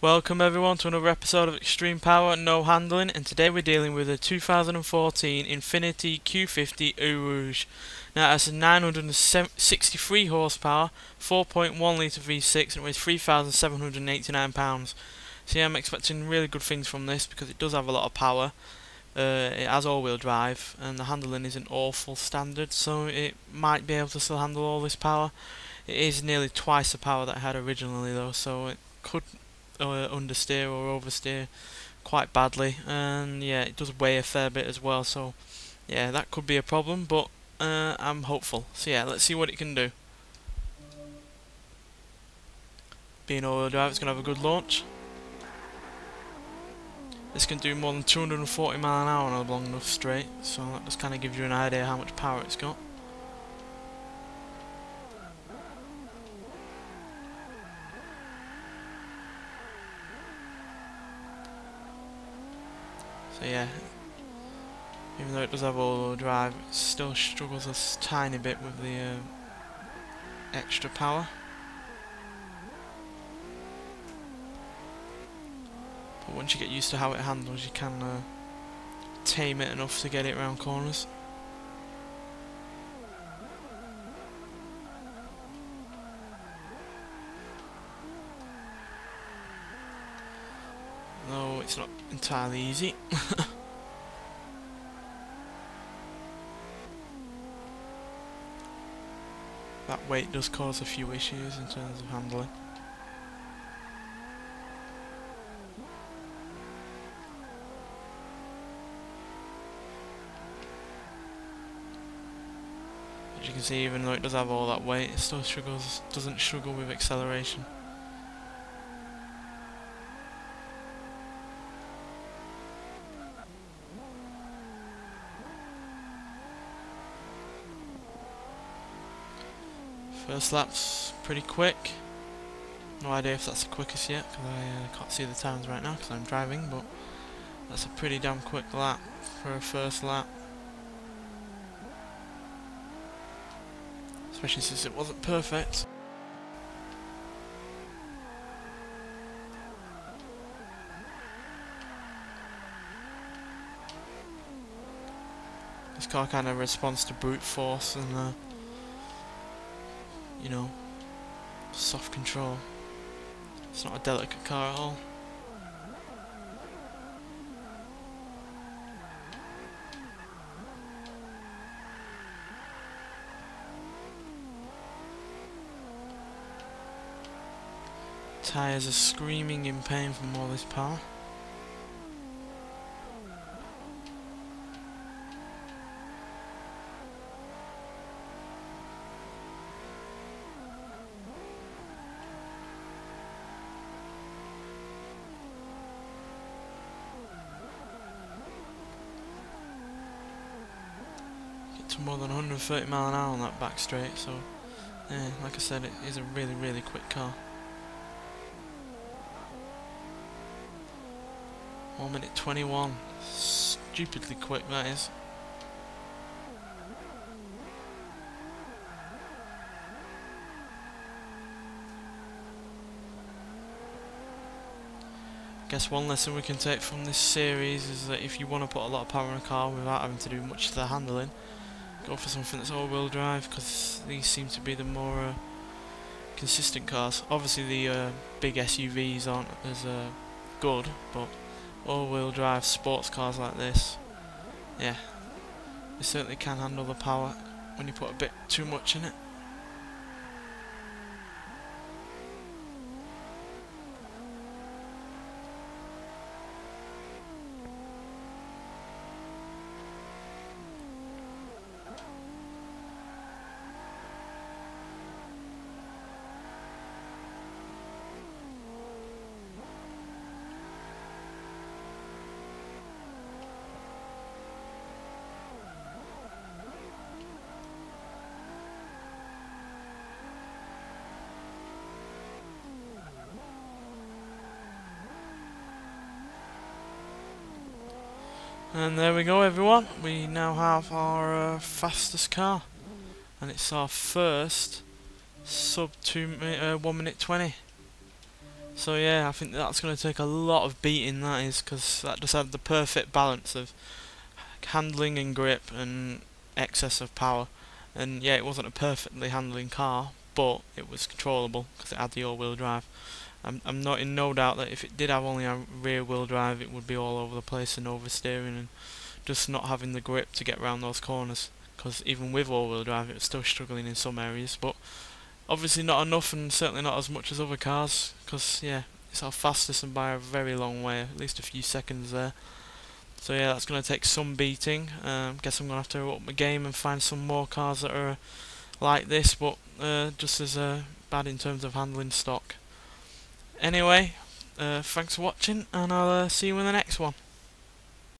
Welcome everyone to another episode of Extreme Power No Handling, and today we're dealing with a 2014 Infiniti Q50 Rouge. Now it has a 963 horsepower, 4.1 litre V6 and it weighs 3,789 pounds. So yeah, I'm expecting really good things from this because it does have a lot of power. It has all-wheel drive and the handling isn't awful standard, so it might be able to still handle all this power. It is nearly twice the power that I had originally though, so it could understeer or oversteer quite badly, and yeah, it does weigh a fair bit as well, so yeah, that could be a problem, but I'm hopeful. So yeah, let's see what it can do. Being all-wheel drive, it's going to have a good launch. This can do more than 240 mile an hour on a long enough straight, so that just kind of gives you an idea how much power it's got. So yeah, even though it does have all-wheel drive, it still struggles a tiny bit with the extra power. But once you get used to how it handles, you can tame it enough to get it around corners. Though it's not entirely easy. That weight does cause a few issues in terms of handling. As you can see, even though it does have all that weight, it still doesn't struggle with acceleration. First lap's pretty quick. No idea if that's the quickest yet, because I can't see the times right now because I'm driving, but that's a pretty damn quick lap for a first lap. Especially since it wasn't perfect. This car kind of responds to brute force and you know, soft control. It's not a delicate car at all. Tyres are screaming in pain from all this power. To more than 130 mile an hour on that back straight, so yeah, like I said, it is a really quick car. 1 minute 21, stupidly quick that is. Guess one lesson we can take from this series is that if you want to put a lot of power in a car without having to do much to the handling, go for something that's all-wheel drive, because these seem to be the more consistent cars. Obviously the big SUVs aren't as good, but all-wheel drive sports cars like this, yeah, they certainly can handle the power when you put a bit too much in it. And there we go everyone, we now have our fastest car, and it's our first sub 1 minute 20. So yeah, I think that's going to take a lot of beating, that is, because that just had the perfect balance of handling and grip and excess of power. And yeah, it wasn't a perfectly handling car, but it was controllable because it had the all-wheel drive. I'm not in no doubt that if it did have only a rear-wheel drive, it would be all over the place and oversteering and just not having the grip to get around those corners. Because even with all-wheel drive, it was still struggling in some areas, but obviously not enough, and certainly not as much as other cars. Because yeah, it's our fastest and by a very long way, at least a few seconds there. So yeah, that's going to take some beating. Guess I'm going to have to up my game and find some more cars that are like this, but just as bad in terms of handling stock. Anyway, thanks for watching, and I'll see you in the next one.